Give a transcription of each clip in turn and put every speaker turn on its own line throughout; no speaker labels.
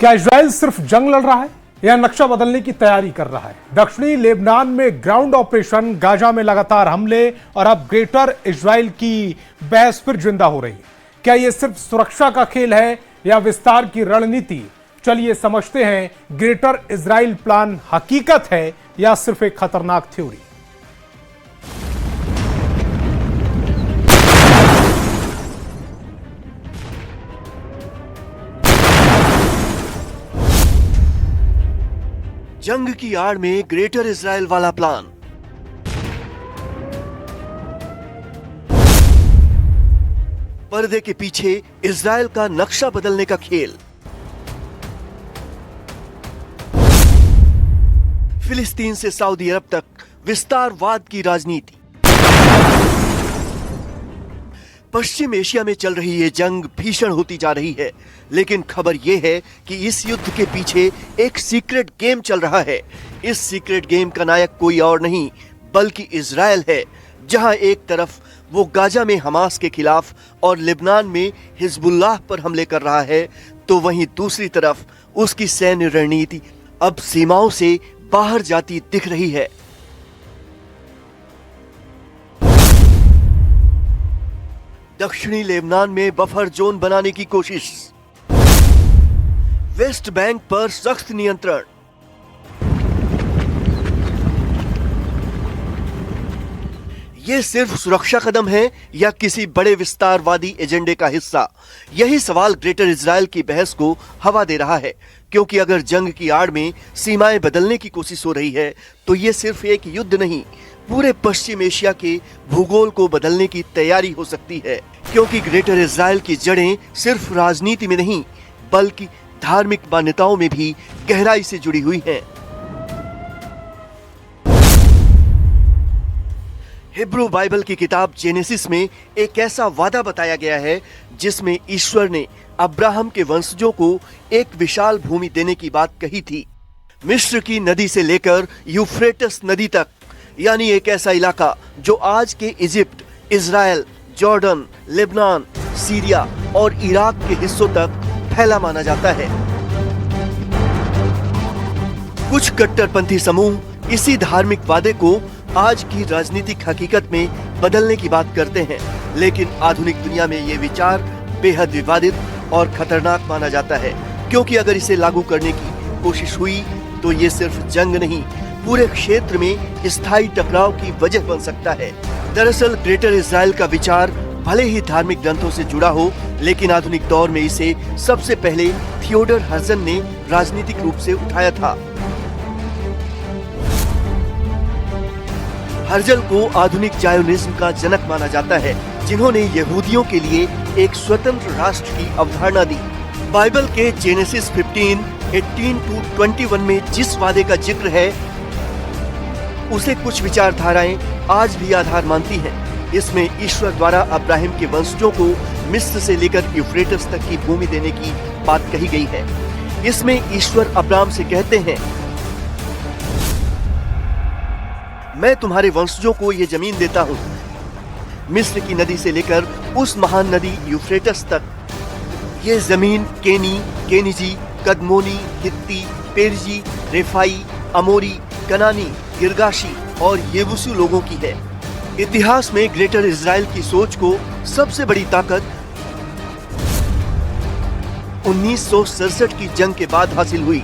क्या इजराइल सिर्फ जंग लड़ रहा है या नक्शा बदलने की तैयारी कर रहा है? दक्षिणी लेबनान में ग्राउंड ऑपरेशन, गाजा में लगातार हमले और अब ग्रेटर इजराइल की बहस फिर जिंदा हो रही है। क्या यह सिर्फ सुरक्षा का खेल है या विस्तार की रणनीति? चलिए समझते हैं, ग्रेटर इजराइल प्लान हकीकत है या सिर्फ एक खतरनाक थ्योरी।
जंग की आड़ में ग्रेटर इजराइल वाला प्लान। पर्दे के पीछे इजराइल का नक्शा बदलने का खेल। फिलिस्तीन से सऊदी अरब तक विस्तारवाद की राजनीति। पश्चिम एशिया में चल रही ये जंग भीषण होती जा रही है, लेकिन खबर यह है कि इस युद्ध के पीछे एक सीक्रेट गेम चल रहा है। इस सीक्रेट गेम का नायक कोई और नहीं बल्कि इजराइल है, जहां एक तरफ वो गाजा में हमास के खिलाफ और लेबनान में हिजबुल्लाह पर हमले कर रहा है, तो वहीं दूसरी तरफ उसकी सैन्य रणनीति अब सीमाओं से बाहर जाती दिख रही है। दक्षिणी लेबनान में बफर जोन बनाने की कोशिश। वेस्ट बैंक पर सख्त नियंत्रण। यह सिर्फ सुरक्षा कदम है या किसी बड़े विस्तारवादी एजेंडे का हिस्सा? यही सवाल ग्रेटर इजराइल की बहस को हवा दे रहा है, क्योंकि अगर जंग की आड़ में सीमाएं बदलने की कोशिश हो रही है तो यह सिर्फ एक युद्ध नहीं, पूरे पश्चिम एशिया के भूगोल को बदलने की तैयारी हो सकती है। क्योंकि ग्रेटर इजराइल की जड़ें सिर्फ राजनीति में नहीं बल्कि धार्मिक मान्यताओं में भी गहराई से जुड़ी हुई हैं। हिब्रू बाइबल की किताब जेनेसिस में एक ऐसा वादा बताया गया है जिसमें ईश्वर ने अब्राहम के वंशजों को एक विशाल भूमि देने की बात कही थी। मिस्र की नदी से लेकर यूफ्रेटस नदी तक, यानी एक ऐसा इलाका जो आज के Egypt, Israel, Jordan, Lebanon, Syria और इराक के हिस्सों तक फैला माना जाता है। कुछ कट्टरपंथी समूह इसी धार्मिक वादे को आज की राजनीतिक हकीकत में बदलने की बात करते हैं, लेकिन आधुनिक दुनिया में ये विचार बेहद विवादित और खतरनाक माना जाता है, क्योंकि अगर इसे लागू करने की कोशिश हुई तो ये सिर्फ जंग नहीं, पूरे क्षेत्र में स्थायी टकराव की वजह बन सकता है। दरअसल ग्रेटर इजराइल का विचार भले ही धार्मिक ग्रंथों से जुड़ा हो, लेकिन आधुनिक दौर में इसे सबसे पहले थियोडर हर्जल ने राजनीतिक रूप से उठाया था। हर्जल को आधुनिक जायोनिज्म का जनक माना जाता है, जिन्होंने यहूदियों के लिए एक स्वतंत्र राष्ट्र की अवधारणा दी। बाइबल के जेनेसिस 15:18-21 में जिस वादे का जिक्र है उसे कुछ विचारधाराएं आज भी आधार मानती हैं। इसमें ईश्वर द्वारा अब्राहम के वंशजों को मिस्र से लेकर यूफ्रेटस तक की भूमि देने की बात कही गई है। इसमें ईश्वर अब्राहम से कहते हैं, मैं तुम्हारे वंशजों को ये जमीन देता हूँ, मिस्र की नदी से लेकर उस महान नदी यूफ्रेटस तक। ये जमीन केनी, केनिजी, कदमोनी, हित्ती, पेरिजी, रेफाई, अमोरी, कनानी, गिरगाशी और येबूसी लोगों की है। इतिहास में ग्रेटर इजराइल की सोच को सबसे बड़ी ताकत 1967 की जंग के बाद हासिल हुई।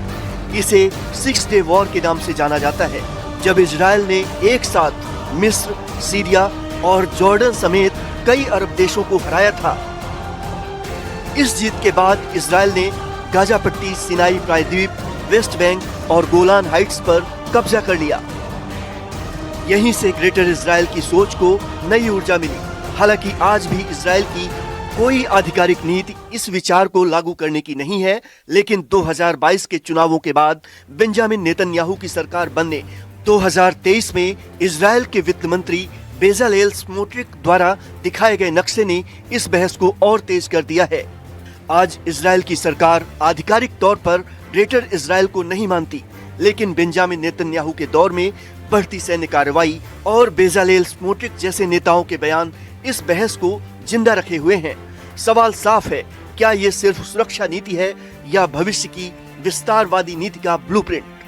इसे 6 डे वॉर के नाम से जाना जाता है, जब इजराइल ने एक साथ मिस्र, सीरिया और जॉर्डन समेत कई अरब देशों को हराया था। इस जीत के बाद इजराइल ने गाजा पट्टी, सिनाई प्रायद्वीप, वेस्ट बैंक और गोलान हाइट्स पर कब्जा कर लिया। यहीं से ग्रेटर इजराइल की सोच को नई ऊर्जा मिली। हालांकि आज भी इजराइल की कोई आधिकारिक नीति इस विचार को लागू करने की नहीं है, लेकिन 2022 के चुनावों के बाद बेंजामिन नेतन्याहू की सरकार बनने 2023 में इजराइल के वित्त मंत्री बेजालेल स्मोट्रिक द्वारा दिखाए गए नक्शे ने इस बहस को और तेज कर दिया है। आज इजराइल की सरकार आधिकारिक तौर पर ग्रेटर इजराइल को नहीं मानती, लेकिन बेंजामिन नेतन्याहू के दौर में बढ़ती सैन्य कार्रवाई और बेजालेल स्मोट्रिक जैसे नेताओं के बयान इस बहस को जिंदा रखे हुए हैं। सवाल साफ है, क्या ये सिर्फ सुरक्षा नीति है या भविष्य की विस्तारवादी नीति का ब्लूप्रिंट।